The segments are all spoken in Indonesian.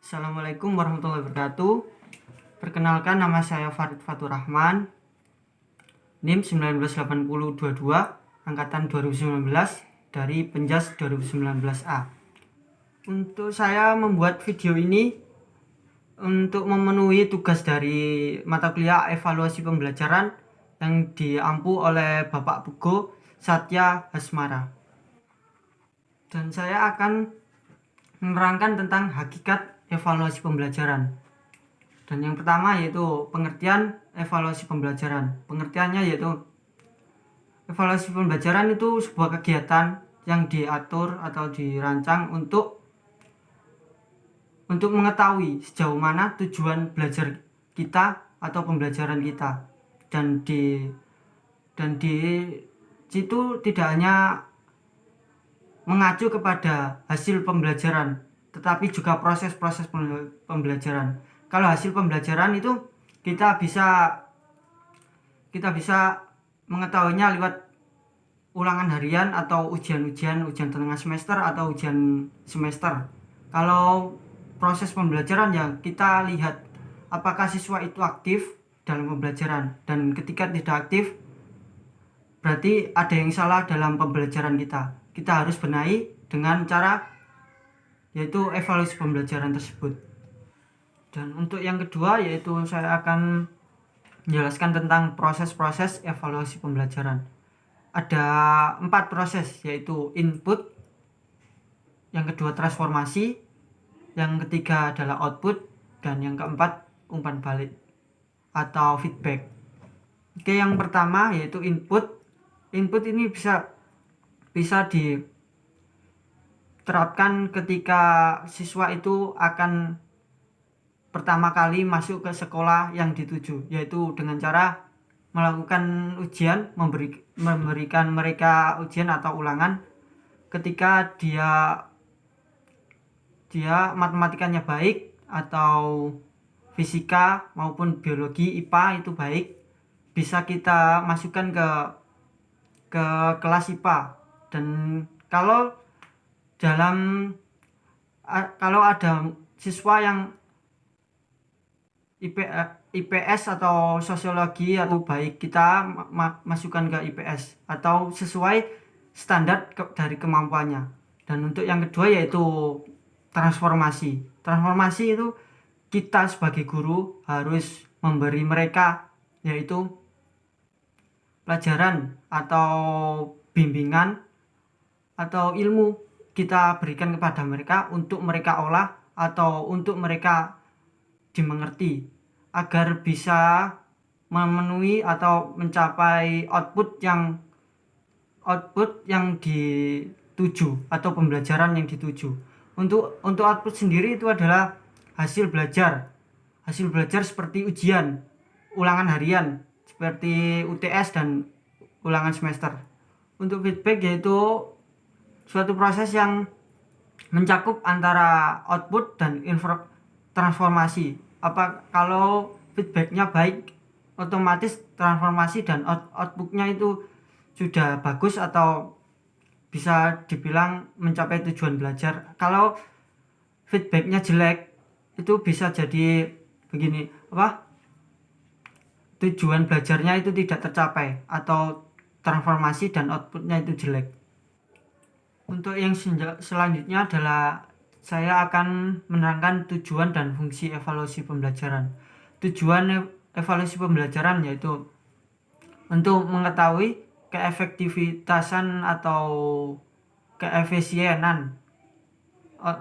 Assalamualaikum warahmatullahi wabarakatuh. Perkenalkan, nama saya Farid Fatur Rahman, NIM 198022, angkatan 2019 dari Penjas 2019A. Untuk saya membuat video ini untuk memenuhi tugas dari mata kuliah evaluasi pembelajaran yang diampu oleh Bapak Pugo Satya Hasmara. Dan saya akan menerangkan tentang hakikat evaluasi pembelajaran. Dan yang pertama yaitu pengertian evaluasi pembelajaran. Pengertiannya yaitu evaluasi pembelajaran itu sebuah kegiatan yang diatur atau dirancang untuk mengetahui sejauh mana tujuan belajar kita atau pembelajaran kita. Dan di situ tidak hanya mengacu kepada hasil pembelajaran, tetapi juga proses-proses pembelajaran. Kalau hasil pembelajaran itu kita bisa mengetahuinya lewat ulangan harian atau ujian tengah semester atau ujian semester. Kalau proses pembelajaran ya kita lihat apakah siswa itu aktif dalam pembelajaran, dan ketika tidak aktif berarti ada yang salah dalam pembelajaran kita. Kita harus benahi dengan cara yaitu evaluasi pembelajaran tersebut. Dan untuk yang kedua yaitu saya akan menjelaskan tentang proses-proses evaluasi pembelajaran. Ada 4 proses, yaitu input, yang kedua transformasi, yang ketiga adalah output, dan yang keempat umpan balik atau feedback. Oke, yang pertama yaitu input. Input ini bisa diterapkan ketika siswa itu akan pertama kali masuk ke sekolah yang dituju, yaitu dengan cara melakukan ujian, memberikan mereka ujian atau ulangan. Ketika dia matematikanya baik atau fisika maupun biologi IPA itu baik, bisa kita masukkan ke kelas IPA. Dan kalau ada siswa yang IPS atau sosiologi atau baik, kita masukkan ke IPS atau sesuai standar dari kemampuannya. Dan untuk yang kedua yaitu transformasi. Transformasi itu kita sebagai guru harus memberi mereka yaitu pelajaran atau bimbingan atau ilmu, kita berikan kepada mereka untuk mereka olah atau untuk mereka dimengerti, agar bisa memenuhi atau mencapai output yang dituju atau pembelajaran yang dituju. Untuk output sendiri itu adalah hasil belajar seperti ujian, ulangan harian seperti UTS dan ulangan semester. Untuk feedback yaitu suatu proses yang mencakup antara output dan transformasi. Kalau feedbacknya baik, otomatis transformasi dan outputnya itu sudah bagus atau bisa dibilang mencapai tujuan belajar. Kalau feedbacknya jelek, itu bisa jadi begini, tujuan belajarnya itu tidak tercapai atau transformasi dan outputnya itu jelek. Untuk yang selanjutnya adalah saya akan menerangkan tujuan dan fungsi evaluasi pembelajaran. Tujuan evaluasi pembelajaran yaitu untuk mengetahui keefektivitasan atau keefisienan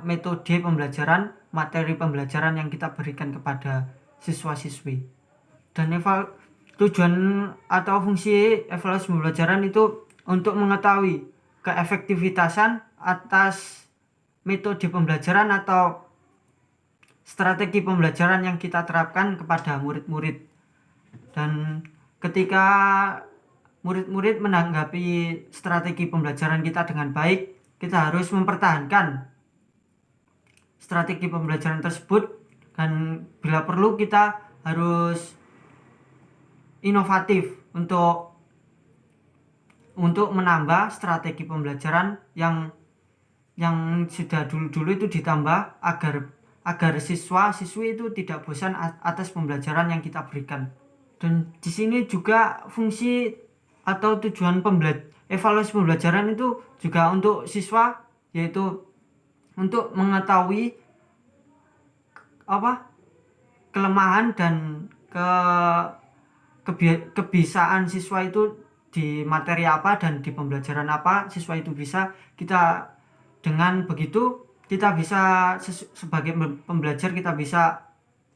metode pembelajaran, materi pembelajaran yang kita berikan kepada siswa-siswi. Dan tujuan atau fungsi evaluasi pembelajaran itu untuk mengetahui keefektivitasan atas metode pembelajaran atau strategi pembelajaran yang kita terapkan kepada murid-murid. Dan ketika murid-murid menanggapi strategi pembelajaran kita dengan baik, kita harus mempertahankan strategi pembelajaran tersebut, dan bila perlu kita harus inovatif untuk menambah strategi pembelajaran yang sudah dulu itu ditambah agar agar siswa-siswi itu tidak bosan atas pembelajaran yang kita berikan. Dan di sini juga fungsi atau tujuan evaluasi pembelajaran itu juga untuk siswa, yaitu untuk mengetahui kelemahan dan kebiasaan siswa itu di materi apa dan di pembelajaran apa siswa itu bisa. Dengan begitu kita bisa sebagai pembelajar kita bisa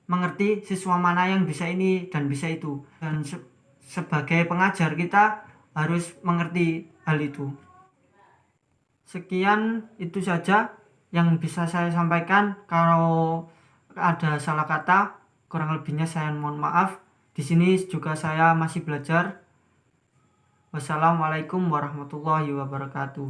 mengerti siswa mana yang bisa ini dan bisa itu, dan sebagai pengajar kita harus mengerti hal itu. Sekian itu saja yang bisa saya sampaikan. Kalau ada salah kata, kurang lebihnya saya mohon maaf. Di sini juga saya masih belajar. Wassalamualaikum warahmatullahi wabarakatuh.